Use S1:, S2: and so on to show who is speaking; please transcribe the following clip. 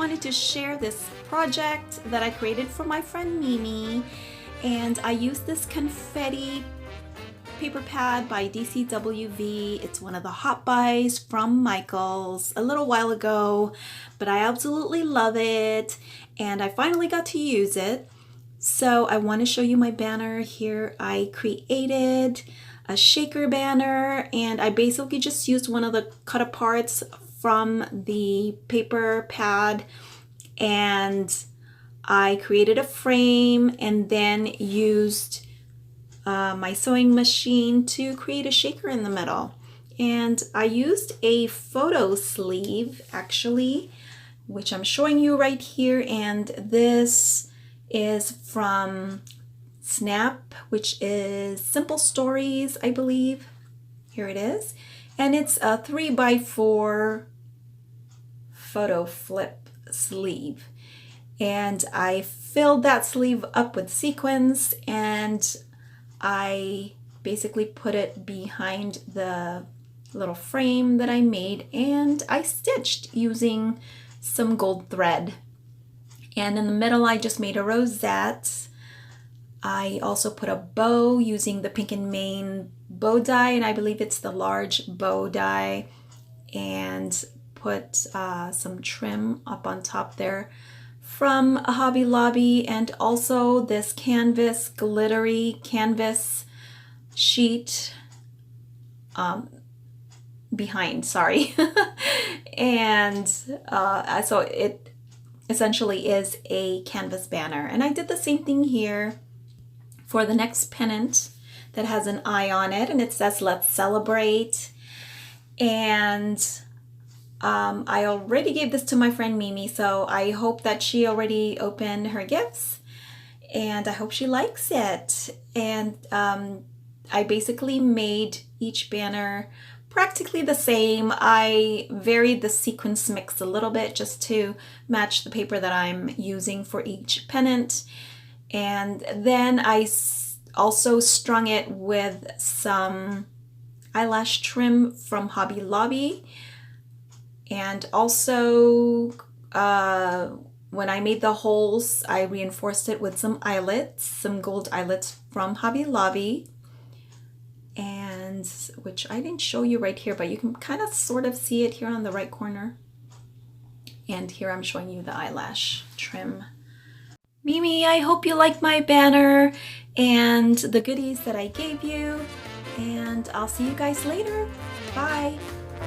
S1: wanted to share this project that I created for my friend Mimi, and I used this confetti paper pad by DCWV. It's one of the hot buys from Michaels a little while ago, but I absolutely love it and I finally got to use it. So I want to show you my banner here. I created a shaker banner and I basically just used one of the cut aparts from the paper pad, and I created a frame and then used my sewing machine to create a shaker in the middle. And I used a photo sleeve actually, which I'm showing you right here, and this is from Snap, which is Simple Stories, I believe. Here it is. And it's a 3x4 photo flip sleeve. And I filled that sleeve up with sequins and I basically put it behind the little frame that I made, and I stitched using some gold thread. And in the middle I just made a rosette. I also put a bow using the Pink and Main bow die, and I believe it's the large bow die, and put some trim up on top there from a Hobby Lobby, and also this canvas, glittery canvas sheet behind, sorry. And so it essentially is a canvas banner. And I did the same thing here for the next pennant that has an eye on it, and it says "Let's Celebrate." And I already gave this to my friend Mimi, so I hope that she already opened her gifts and I hope she likes it. And I basically made each banner practically the same. I varied the sequence mix a little bit just to match the paper that I'm using for each pennant. And then I also strung it with some eyelash trim from Hobby Lobby. And also, when I made the holes, I reinforced it with some eyelets, some gold eyelets from Hobby Lobby, and which I didn't show you right here, but you can kind of sort of see it here on the right corner. And here I'm showing you the eyelash trim. Mimi, I hope you like my banner and the goodies that I gave you, and I'll see you guys later. Bye.